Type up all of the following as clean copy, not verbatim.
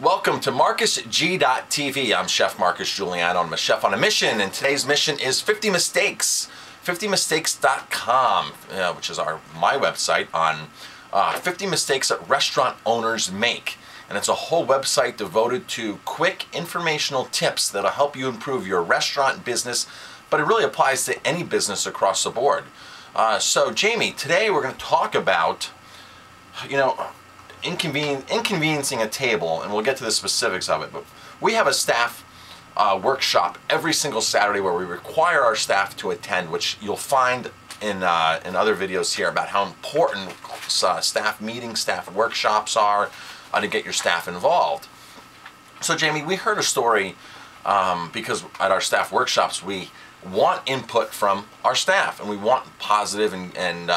Welcome to MarcusG.tv. I'm Chef Marcus Giuliano. I'm a chef on a mission, and today's mission is 50 Mistakes. 50mistakes.com, which is my website on 50 mistakes that restaurant owners make. And it's a whole website devoted to quick informational tips that'll help you improve your restaurant business, but it really applies to any business across the board. So Jamie, today we're going to talk about, inconveniencing a table, and we'll get to the specifics of it, but we have a staff workshop every single Saturday where we require our staff to attend, which you'll find in other videos here about how important staff meetings, staff workshops are to get your staff involved. So Jamie, we heard a story because at our staff workshops we want input from our staff, and we want positive and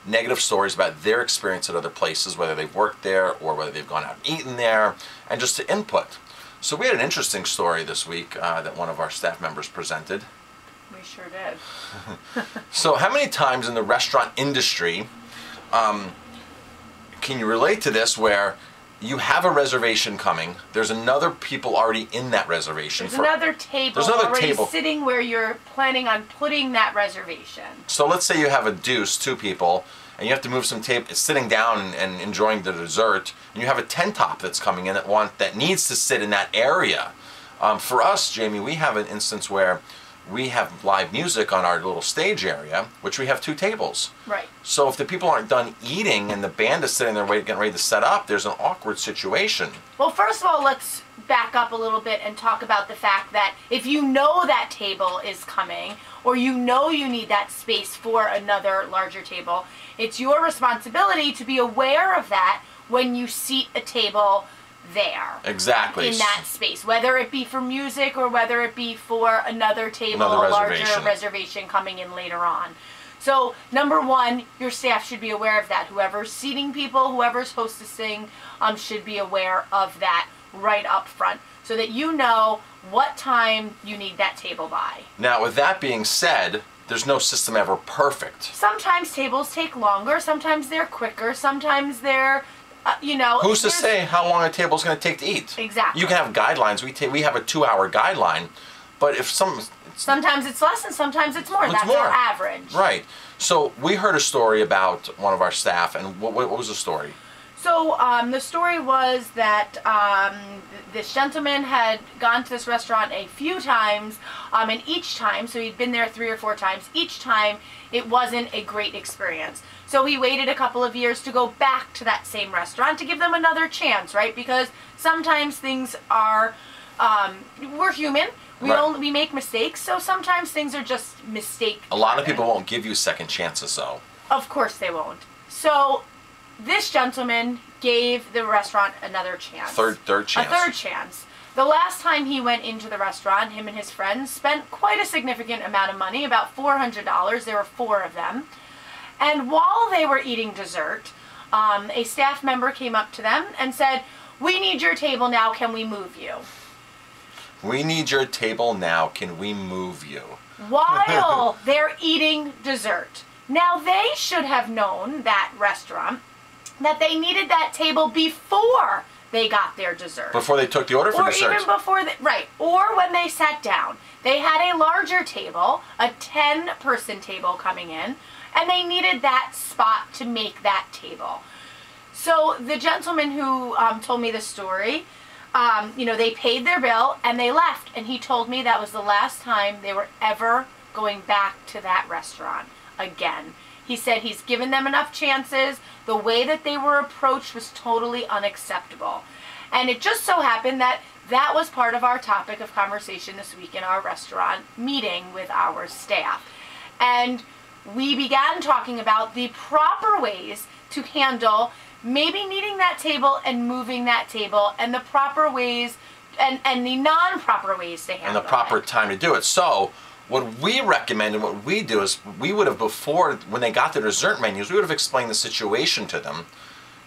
negative stories about their experience at other places, whether they've worked there or whether they've gone out and eaten there, and just to input. So we had an interesting story this week that one of our staff members presented. We sure did. So how many times in the restaurant industry can you relate to this, where you have a reservation coming, there's another people already in that reservation. There's another table already sitting where you're planning on putting that reservation. So let's say you have a deuce, 2 people, and you have to move some table, sitting down and enjoying the dessert, and you have a 10-top that's coming in that needs to sit in that area. For us, Jamie, we have an instance where we have live music on our little stage area, which we have 2 tables. Right. So if the people aren't done eating and the band is sitting there getting ready to set up, there's an awkward situation. Well, first of all, let's back up a little bit and talk about the fact that if you know that table is coming, or you know you need that space for another larger table, it's your responsibility to be aware of that when you seat a table there. Exactly. In that space, whether it be for music or whether it be for another table, a larger reservation coming in later on. So number one, your staff should be aware of that. Whoever's seating people, whoever's hostessing, should be aware of that right up front, so that you know what time you need that table by. Now, with that being said, there's no system ever perfect. Sometimes tables take longer, sometimes they're quicker, sometimes they're who's to say how long a table is going to take to eat? Exactly. You can have guidelines. We have a 2-hour guideline, but if sometimes it's less and sometimes it's more. That's our average. Right. So we heard a story about one of our staff, and what was the story? So the story was that this gentleman had gone to this restaurant a few times, and each time, so he'd been there 3 or 4 times, each time it wasn't a great experience. So he waited a couple of years to go back to that same restaurant to give them another chance, right? Because sometimes things are, we're human. We make mistakes, so sometimes things are just mistake. A lot of people won't give you second chances, though. Of course they won't. So this gentleman gave the restaurant another chance. Third chance. A third chance. The last time he went into the restaurant, him and his friends spent quite a significant amount of money, about $400. There were 4 of them. And while they were eating dessert, a staff member came up to them and said, "We need your table now, can we move you?" We need your table now, can we move you? While they're eating dessert. Now they should have known, that restaurant, that they needed that table before they got their dessert. Before they took the order for dessert. Or even before, or when they sat down. They had a larger table, a 10-person table coming in, and they needed that spot to make that table. So the gentleman who told me the story, they paid their bill and they left, and he told me that was the last time they were ever going back to that restaurant again. He said he's given them enough chances. The way that they were approached was totally unacceptable. And it just so happened that that was part of our topic of conversation this week in our restaurant meeting with our staff. And we began talking about the proper ways to handle maybe needing that table and moving that table, and the proper ways and the non-proper ways to handle it. And the proper time to do it. So what we recommend and what we do is we would have, before, when they got their dessert menus, we would have explained the situation to them.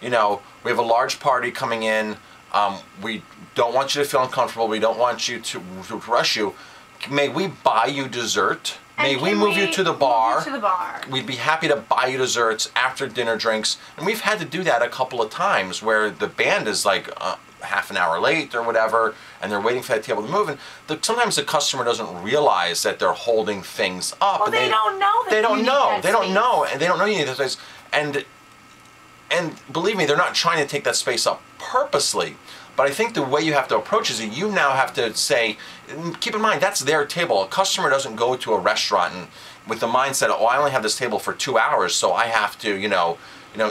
We have a large party coming in. We don't want you to feel uncomfortable. We don't want you to rush you. May we buy you dessert? May we move you to the bar? We'd be happy to buy you desserts, after dinner drinks. And we've had to do that a couple of times where the band is like, half an hour late or whatever, and they're waiting for that table to move. And sometimes the customer doesn't realize that they're holding things up. Well, and they don't know that they don't you need know. that They don't space. know, and they don't know you need that space. And believe me, they're not trying to take that space up purposely. But I think the way you have to approach is that you now have to say, keep in mind, that's their table. A customer doesn't go to a restaurant and with the mindset, oh, I only have this table for 2 hours, so I have to,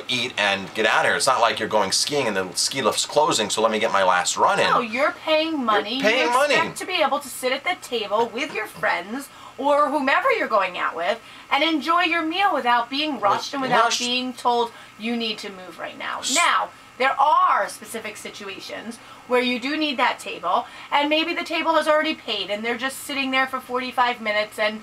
eat and get out of here. It's not like you're going skiing and the ski lift's closing, so let me get my last run in. No, you're paying money. You're paying you expect money. to be able to sit at the table with your friends or whomever you're going out with and enjoy your meal without being rushed and without being told you need to move right now. Now, there are specific situations where you do need that table, and maybe the table has already paid and they're just sitting there for 45 minutes and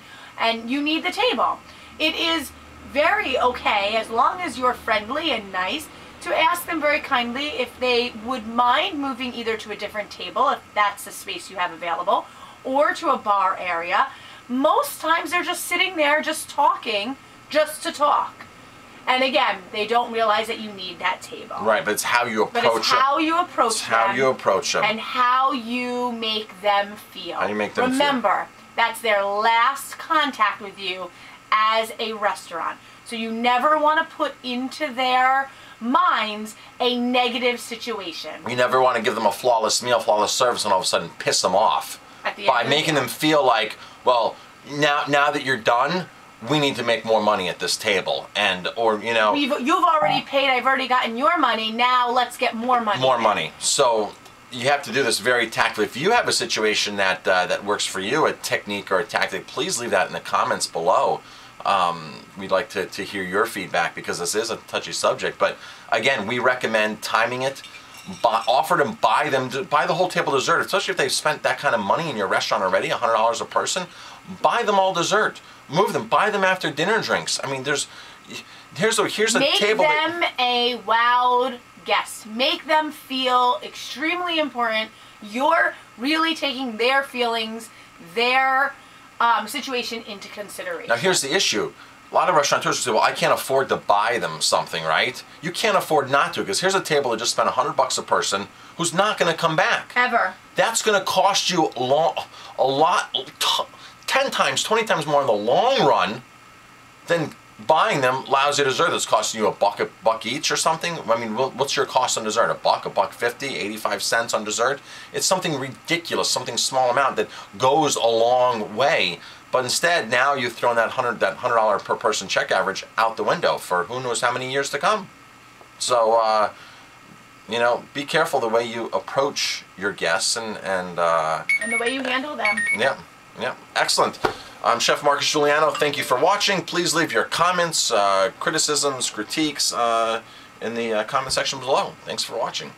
you need the table. It is very okay, as long as you're friendly and nice, to ask them very kindly if they would mind moving either to a different table, if that's the space you have available, or to a bar area. Most times they're just sitting there just talking, just to talk. And again, they don't realize that you need that table. Right, but it's how you approach them. But it's how you approach It's them. how you approach them. And how you make them feel. How you make them feel. Remember, that's their last contact with you as a restaurant. So you never want to put into their minds a negative situation. You never want to give them a flawless meal, flawless service, and all of a sudden piss them off. At the end By of the making meal. them feel like, well, now that you're done, we need to make more money at this table, You've already paid. I've already gotten your money. Now let's get more money. more money. So you have to do this very tactfully. If you have a situation that that works for you, a technique or a tactic, please leave that in the comments below. We'd like to hear your feedback because this is a touchy subject. But again, we recommend timing it. Offer to buy the whole table dessert, especially if they've spent that kind of money in your restaurant already, $100 a person. Buy them all dessert. Move them. Buy them after dinner drinks. I mean, here's a table. Make them a wowed guest. Make them feel extremely important. You're really taking their feelings, their situation into consideration. Now here's the issue. A lot of restaurateurs will say, well, I can't afford to buy them something, right? You can't afford not to, because here's a table that just spent $100 a person who's not going to come back. Ever. That's going to cost you a lot, 10 times, 20 times more in the long run than buying them lousy dessert that's costing you a buck each or something. I mean, what's your cost on dessert? $1.50, 85 cents on dessert? It's something ridiculous, something small amount that goes a long way. But instead, now you've thrown that $100 per person check average out the window for who knows how many years to come. So, be careful the way you approach your guests and the way you handle them. Yeah, excellent. I'm Chef Marcus Giuliano. Thank you for watching. Please leave your comments, criticisms, critiques in the comment section below. Thanks for watching.